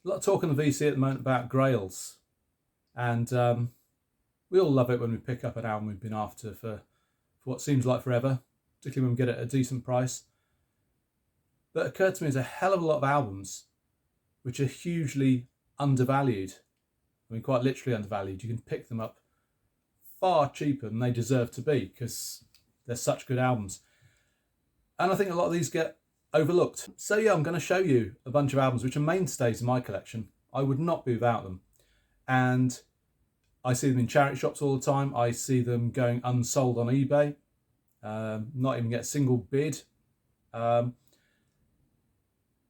A lot of talk on the VC at the moment about grails, and we all love it when we pick up an album we've been after for what seems like forever, particularly when we get it at a decent price. But it occurred to me there's a hell of a lot of albums which are hugely undervalued. I mean, quite literally undervalued. You can pick them up far cheaper than they deserve to be because they're such good albums. And I think a lot of these get overlooked. So yeah, I'm going to show you a bunch of albums which are mainstays in my collection. I would not be without them. And I see them in charity shops all the time. I see them going unsold on eBay. Not even get a single bid. And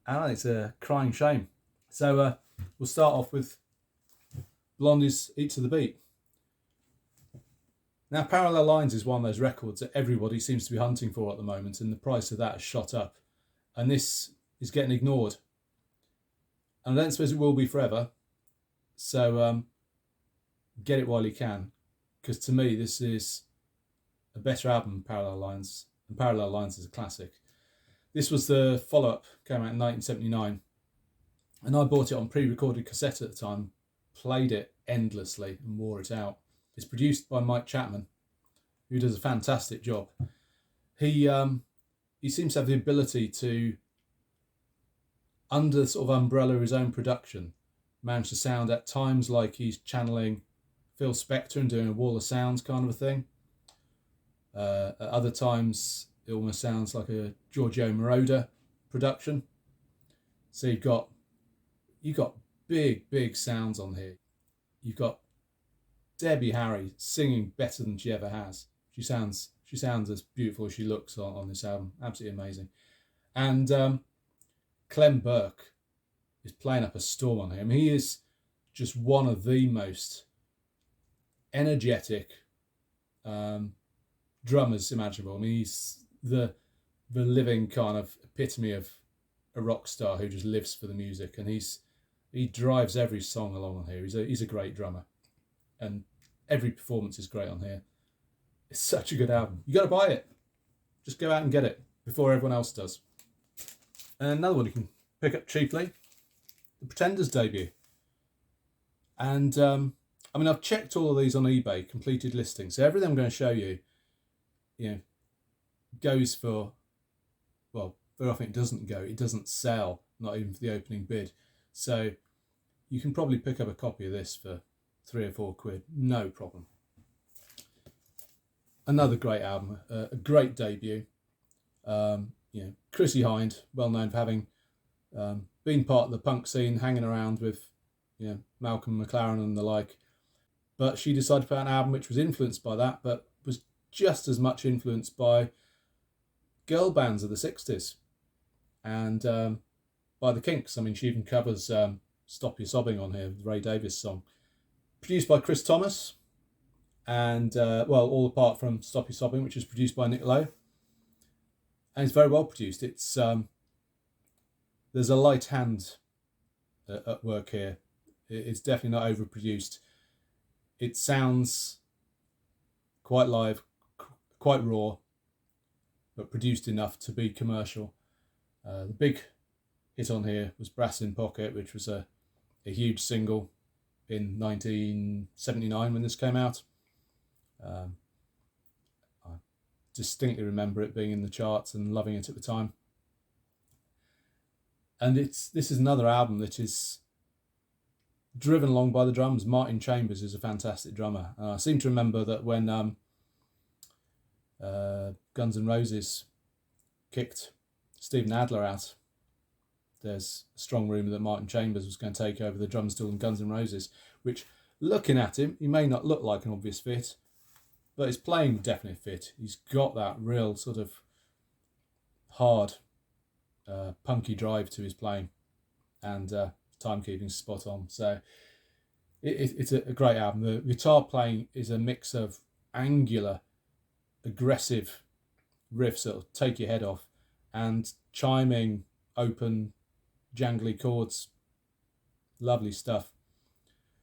it's a crying shame. So we'll start off with Blondie's Eat to the Beat. Now, Parallel Lines is one of those records that everybody seems to be hunting for at the moment, and the price of that has shot up. And this is getting ignored. And I don't suppose it will be forever. So get it while you can, because to me this is a better album than Parallel Lines, and Parallel Lines is a classic. This was the follow-up, came out in 1979, and I bought it on pre-recorded cassette at the time, played it endlessly and wore it out. It's produced by Mike Chapman, who does a fantastic job. He seems to have the ability to, under the sort of umbrella of his own production, manage to sound at times like he's channeling Phil Spector and doing a Wall of Sounds kind of a thing. At other times, it almost sounds like a Giorgio Moroder production. So you've got big sounds on here. You've got Debbie Harry singing better than she ever has. She sounds as beautiful as she looks on this album. Absolutely amazing. And Clem Burke is playing up a storm on him. He is just one of the most energetic drummers imaginable. I mean, he's the living kind of epitome of a rock star who just lives for the music, and he drives every song along on here. He's a great drummer, and every performance is great on here. It's such a good album. You got to buy it. Just go out and get it before everyone else does. And another one you can pick up cheaply, the Pretenders debut. And I mean, I've checked all of these on eBay, completed listings. So everything I'm going to show you, goes for, well, very often it doesn't go. It doesn't sell, not even for the opening bid. So you can probably pick up a copy of this for £3 or £4, no problem. Another great album, a great debut. Chrissie Hynde, well known for having been part of the punk scene, hanging around with Malcolm McLaren and the like. But she decided to put out an album which was influenced by that, but was just as much influenced by girl bands of the 60s and by the Kinks. I mean, she even covers Stop Your Sobbing on here, the Ray Davies song. Produced by Chris Thomas, and all apart from Stop Your Sobbing, which is produced by Nick Lowe. And it's very well produced. It's there's a light hand at work here. It's definitely not overproduced. It sounds quite live, quite raw, but produced enough to be commercial. The big hit on here was Brass in Pocket, which was a huge single in 1979 when this came out. I distinctly remember it being in the charts and loving it at the time. And this is another album that is driven along by the drums. Martin Chambers is a fantastic drummer. I seem to remember that when Guns N' Roses kicked Steven Adler out, there's a strong rumour that Martin Chambers was going to take over the drum stool in Guns N' Roses, which, looking at him, he may not look like an obvious fit, but his playing would definitely fit. He's got that real sort of hard, punky drive to his playing, and timekeeping's spot on. So it's a great album. The guitar playing is a mix of angular, aggressive riffs that'll take your head off, and chiming, open, jangly chords. Lovely stuff.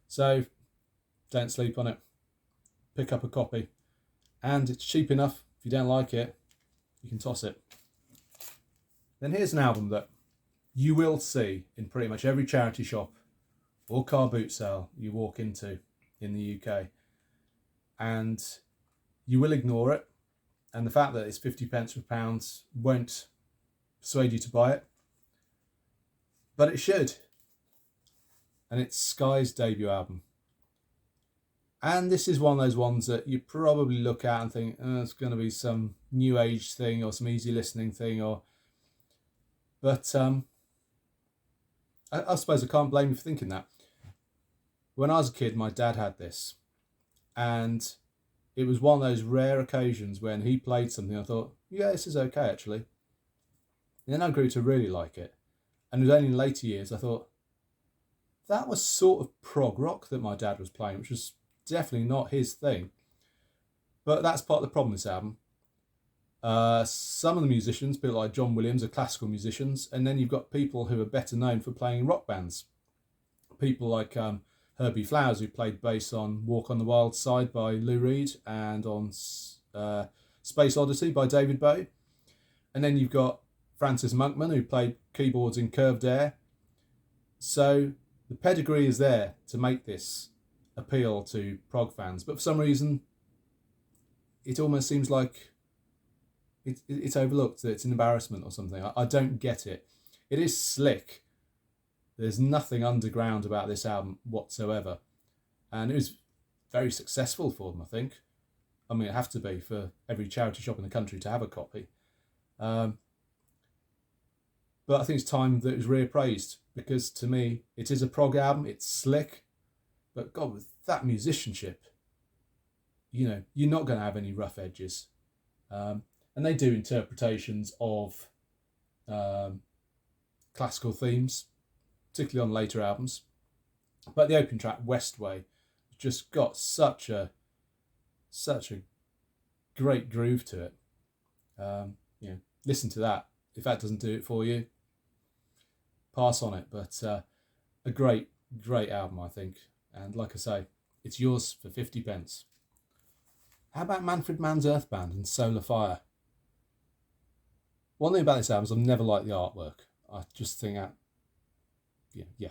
So don't sleep on it. Pick up a copy. And it's cheap enough. If you don't like it, you can toss it. Then here's an album that you will see in pretty much every charity shop or car boot sale you walk into in the UK, and you will ignore it, and the fact that it's 50 pence for pounds won't persuade you to buy it, but it should. And it's Sky's debut album, and this is one of those ones that you probably look at and think, oh, it's going to be some new age thing or some easy listening thing, but I suppose I can't blame you for thinking that. When I was a kid, my dad had this, and it was one of those rare occasions when he played something I thought, yeah, this is okay actually. And then I grew to really like it, and it was only in later years I thought, that was sort of prog rock that my dad was playing, which was definitely not his thing. But that's part of the problem with this album. Some of the musicians, people like John Williams, are classical musicians, and then you've got people who are better known for playing in rock bands. People like Herbie Flowers, who played bass on Walk on the Wild Side by Lou Reed and on Space Odyssey by David Bowie. And then you've got Francis Monkman, who played keyboards in Curved Air. So the pedigree is there to make this appeal to prog fans, but for some reason it almost seems like it's overlooked, that it's an embarrassment or something. I don't get it. It is slick. There's nothing underground about this album whatsoever, and it was very successful for them, I think. I mean, it have to be for every charity shop in the country to have a copy. But I think it's time that it was reappraised, because to me it is a prog album. It's slick, but God, with that musicianship, you know, you're not going to have any rough edges. And they do interpretations of classical themes, particularly on later albums. But the opening track, Westway, just got such a great groove to it. You know, listen to that. If that doesn't do it for you, pass on it. But a great album, I think. And like I say, it's yours for 50 pence. How about Manfred Mann's Earth Band and Solar Fire? One thing about this album is I've never liked the artwork. I just think that, yeah,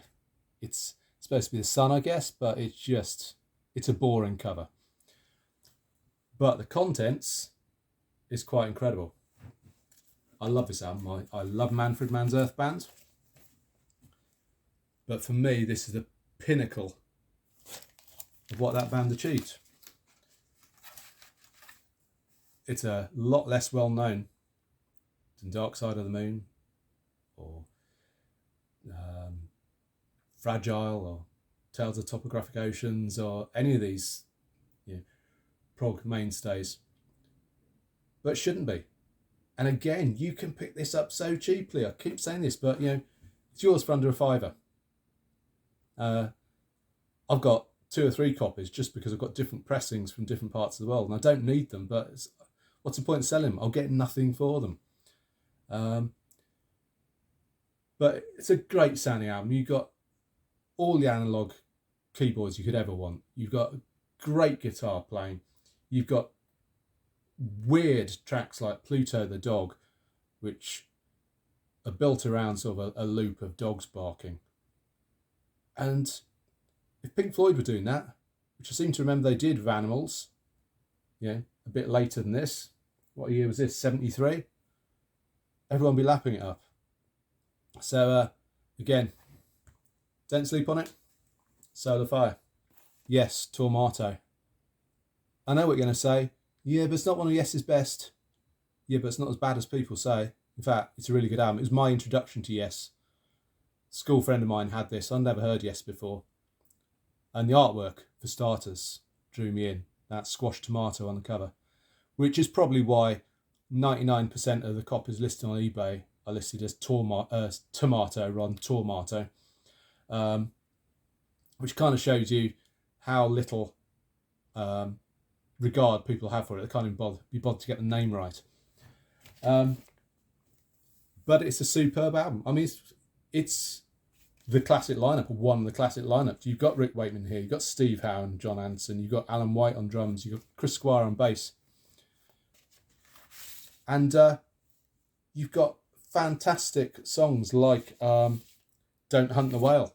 it's supposed to be the sun, I guess, but it's a boring cover. But the contents is quite incredible. I love this album. I love Manfred Mann's Earth Band. But for me, this is the pinnacle of what that band achieved. It's a lot less well known than Dark Side of the Moon or Fragile or Tales of Topographic Oceans or any of these prog mainstays. But it shouldn't be. And again, you can pick this up so cheaply. I keep saying this, but it's yours for under £5. I've got 2 or 3 copies just because I've got different pressings from different parts of the world, and I don't need them, but what's the point in selling them? I'll get nothing for them. But it's a great sounding album. You've got all the analog keyboards you could ever want. You've got great guitar playing. You've got weird tracks like Pluto the Dog, which are built around sort of a loop of dogs barking. And if Pink Floyd were doing that, which I seem to remember they did with Animals, a bit later than this. What year was this? 73? Everyone would be lapping it up. So, again, don't sleep on it. Solar Fire. Yes, Tormato. I know what you're going to say. Yeah, but it's not one of Yes's best. Yeah, but it's not as bad as people say. In fact, it's a really good album. It was my introduction to Yes. A school friend of mine had this. I'd never heard Yes before. And the artwork, for starters, drew me in. That squashed tomato on the cover. Which is probably why 99% of the copies listed on eBay are listed as tomato rather than Tormato. Which kind of shows you how little regard people have for it. They can't even be bothered to get the name right. But it's a superb album. I mean, it's the classic lineup, or one of the classic lineups. You've got Rick Wakeman here, you've got Steve Howe and John Anderson, you've got Alan White on drums, you've got Chris Squire on bass. And you've got fantastic songs like Don't Hunt the Whale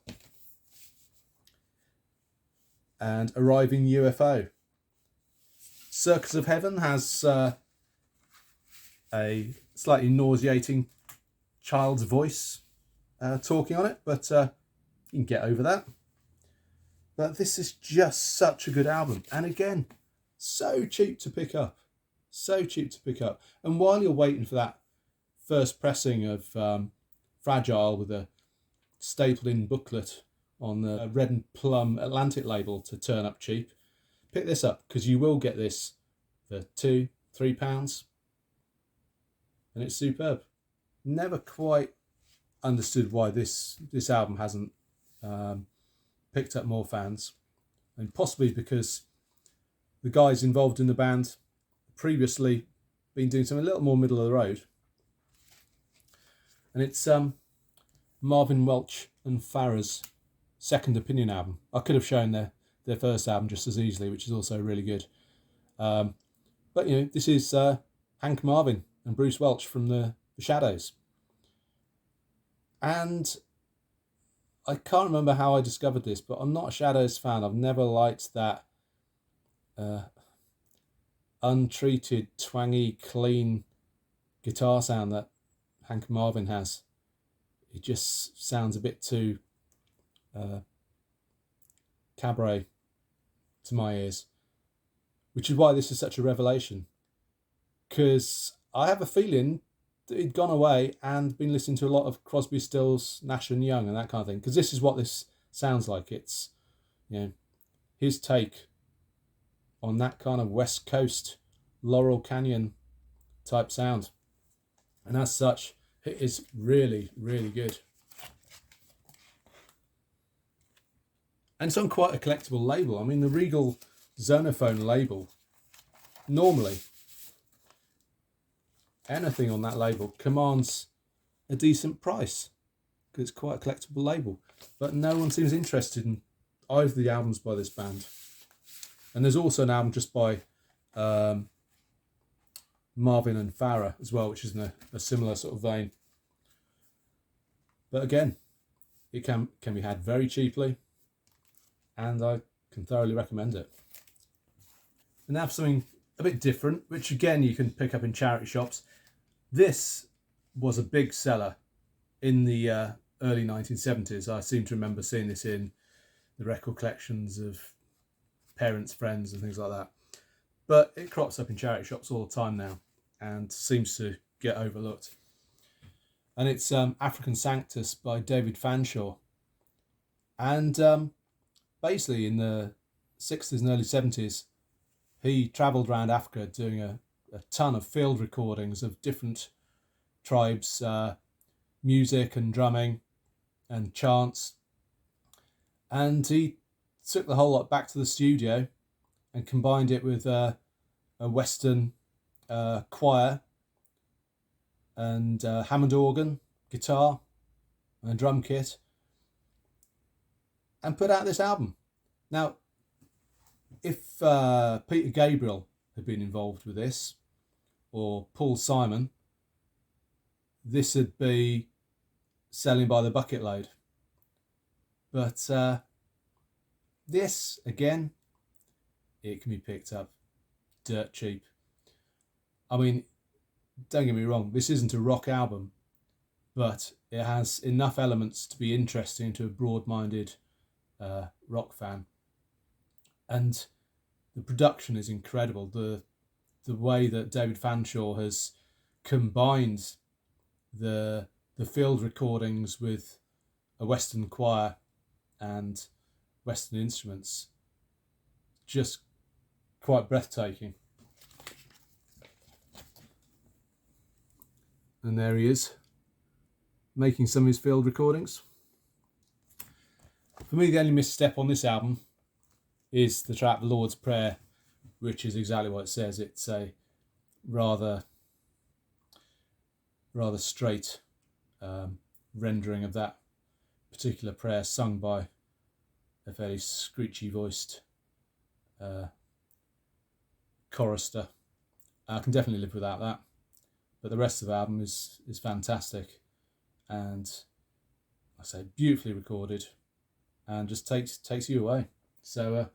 and Arriving UFO. Circus of Heaven has a slightly nauseating child's voice talking on it, but you can get over that. But this is just such a good album. And again, so cheap to pick up. So cheap to pick up. And while you're waiting for that first pressing of Fragile with a stapled in booklet on the Red and Plum Atlantic label to turn up cheap, pick this up, because you will get this for £2-3. And it's superb. Never quite understood why this album hasn't picked up more fans, and possibly because the guys involved in the band previously been doing something a little more middle of the road. And it's Marvin Welch and Farrah's Second Opinion album. I could have shown their first album just as easily, which is also really good. But you know, this is Hank Marvin and Bruce Welch from the Shadows. And I can't remember how I discovered this, but I'm not a Shadows fan. I've never liked that untreated, twangy, clean guitar sound that Hank Marvin has. It just sounds a bit too cabaret to my ears, which is why this is such a revelation, because I have a feeling that he'd gone away and been listening to a lot of Crosby, Stills, Nash and Young and that kind of thing, because this is what this sounds like. It's, you know, his take on that kind of West Coast Laurel Canyon type sound, and as such it is really, really good. And it's on quite a collectible label. I mean, the Regal Zonophone label, normally anything on that label commands a decent price because it's quite a collectible label, but no one seems interested in either of the albums by this band. And there's also an album just by Marvin and Farrah as well, which is in a similar sort of vein. But again, it can be had very cheaply, and I can thoroughly recommend it. And now for something a bit different, which again you can pick up in charity shops. This was a big seller in the early 1970s. I seem to remember seeing this in the record collections of parents, friends and things like that. But it crops up in charity shops all the time now and seems to get overlooked. And it's African Sanctus by David Fanshawe. And basically in the 60s and early 70s, he travelled around Africa doing a ton of field recordings of different tribes, music and drumming and chants. And he took the whole lot back to the studio and combined it with a Western choir and Hammond organ, guitar and drum kit, and put out this album. Now, if Peter Gabriel had been involved with this, or Paul Simon, this would be selling by the bucket load. But this, again, it can be picked up dirt cheap. I mean, don't get me wrong, this isn't a rock album, but it has enough elements to be interesting to a broad-minded rock fan. And the production is incredible. The way that David Fanshawe has combined the field recordings with a Western choir and Western instruments, just quite breathtaking. And there he is, making some of his field recordings. For me, the only misstep on this album is the track Lord's Prayer, which is exactly what it says. It's a rather straight rendering of that particular prayer, sung by a very screechy voiced chorister. I can definitely live without that. but the rest of the album is fantastic, and I say beautifully recorded, and just takes you away. So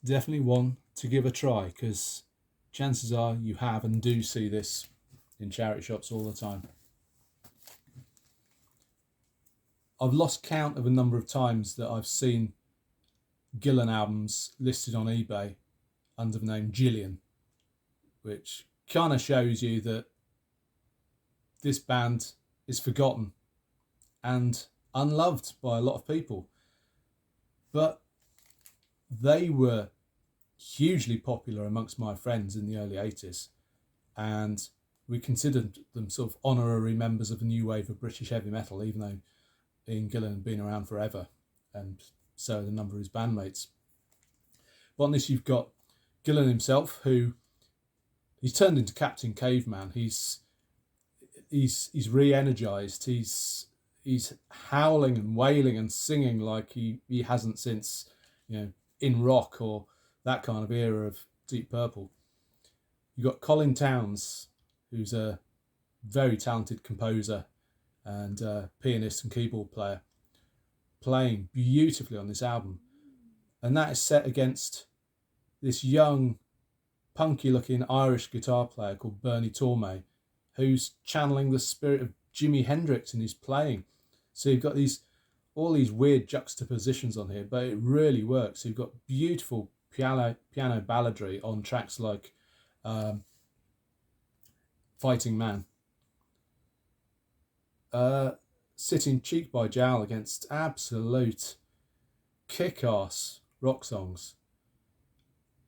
definitely one to give a try, because chances are you have and do see this in charity shops all the time. I've lost count of a number of times that I've seen Gillan albums listed on eBay under the name Gillian, which kind of shows you that this band is forgotten and unloved by a lot of people. But they were hugely popular amongst my friends in the early 80s, and we considered them sort of honorary members of the new wave of British heavy metal, even though Ian Gillan had been around forever, and so had a number of his bandmates. But on this, you've got Gillan himself, who he's turned into Captain Caveman. He's re-energized. He's howling and wailing and singing like he hasn't since, in rock or that kind of era of Deep Purple. You've got Colin Towns, who's a very talented composer and pianist and keyboard player, playing beautifully on this album. And that is set against this young, punky-looking Irish guitar player called Bernie Tormé, who's channeling the spirit of Jimi Hendrix in his playing. So you've got all these weird juxtapositions on here, but it really works. You've got beautiful piano balladry on tracks like Fighting Man, sitting cheek by jowl against absolute kick-ass rock songs.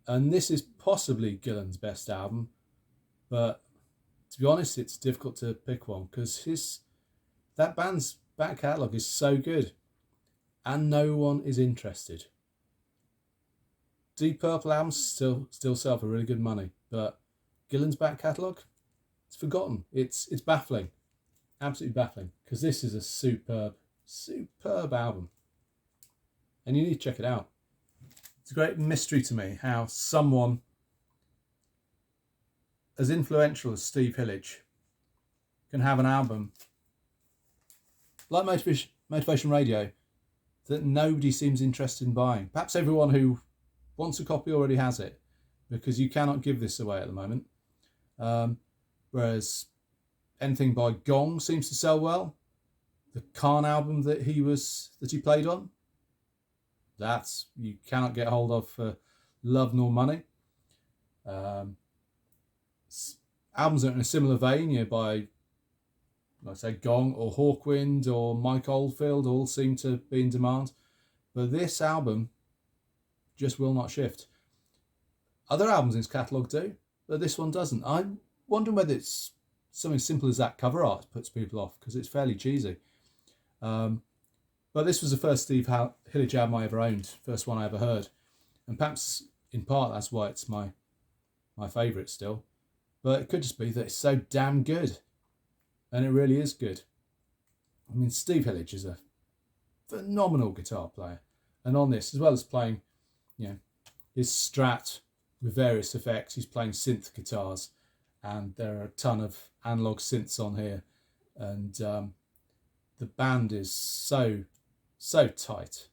And this is possibly Gillan's best album, but to be honest, it's difficult to pick one, because that band's back catalogue is so good and no one is interested. Deep Purple albums still sell for really good money, but Gillan's back catalogue, it's forgotten. It's baffling, absolutely baffling, because this is a superb album, and you need to check it out. It's a great mystery to me how someone as influential as Steve Hillage can have an album like Motivation Radio that nobody seems interested in buying. Perhaps everyone who wants a copy already has it, because you cannot give this away at the moment. Whereas anything by Gong seems to sell well. The Khan album that he played on, that's you cannot get hold of for love nor money. Albums that are in a similar vein, by, like I say, Gong or Hawkwind or Mike Oldfield all seem to be in demand. But this album just will not shift. Other albums in his catalogue do, but this one doesn't. I'm wondering whether it's something simple as that cover art puts people off, because it's fairly cheesy. But this was the first Steve Hillage album I ever owned, first one I ever heard. And perhaps in part that's why it's my favourite still. But it could just be that it's so damn good. And it really is good. I mean, Steve Hillage is a phenomenal guitar player. And on this, as well as playing, his Strat with various effects, he's playing synth guitars. And there are a ton of analog synths on here. And the band is so tight,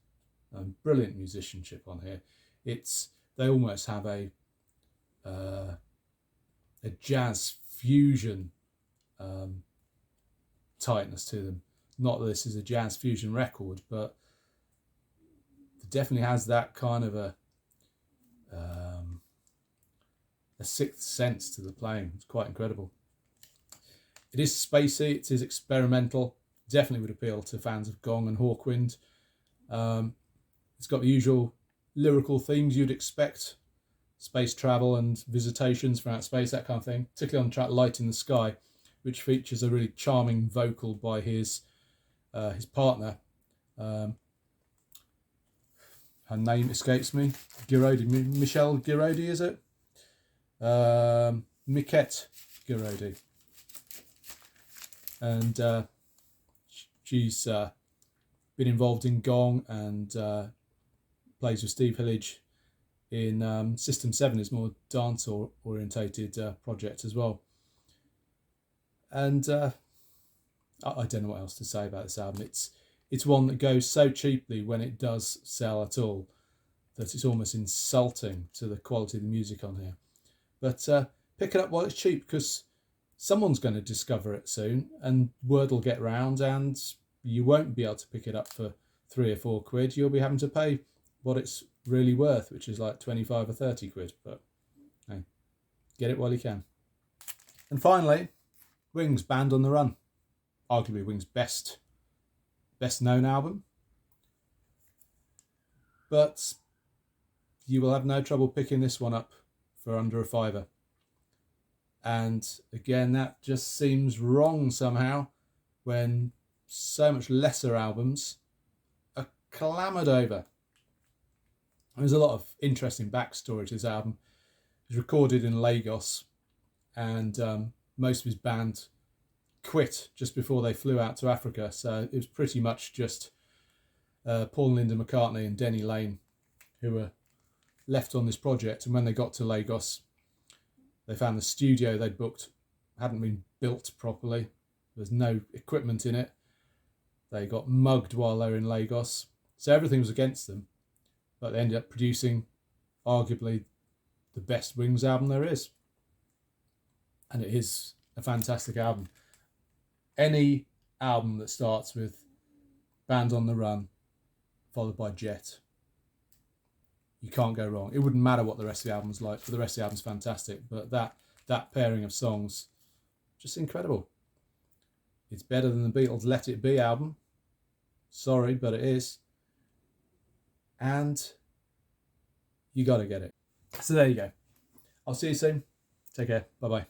and brilliant musicianship on here. They almost have a jazz fusion tightness to them. Not that this is a jazz fusion record, but it definitely has that kind of a sixth sense to the playing. It's quite incredible. It is spacey, it is experimental. Definitely would appeal to fans of Gong and Hawkwind. It's got the usual lyrical themes you'd expect: space travel and visitations from outer space, that kind of thing. Particularly on the track Light in the Sky, which features a really charming vocal by his partner. Her name escapes me. Michelle Girodi, is it? Miquette Girodi. And she's been involved in Gong and plays with Steve Hillage in System 7, his more dance-orientated project as well. And I don't know what else to say about this album. It's one that goes so cheaply when it does sell at all that it's almost insulting to the quality of the music on here. But pick it up while it's cheap, because someone's going to discover it soon and word will get round and you won't be able to pick it up for £3 or £4. You'll be having to pay what it's really worth, which is like 25 or 30 quid. But hey, get it while you can. And finally, Wings, Band on the Run. Arguably Wings' best known album. But you will have no trouble picking this one up for under £5. And again, that just seems wrong somehow when so much lesser albums are clamoured over. There's a lot of interesting backstory to this album. It was recorded in Lagos, and most of his band quit just before they flew out to Africa. So it was pretty much just Paul and Linda McCartney and Denny Lane who were left on this project. And when they got to Lagos, they found the studio they'd booked hadn't been built properly. There's no equipment in it. They got mugged while they were in Lagos. So everything was against them. But they ended up producing arguably the best Wings album there is. And it is a fantastic album. Any album that starts with Band on the Run followed by Jet, you can't go wrong. It wouldn't matter what the rest of the album's like, but the rest of the album's fantastic. But that pairing of songs, just incredible. It's better than the Beatles' Let It Be album. Sorry, but it is. And you got to get it. So there you go. I'll see you soon. Take care. Bye-bye.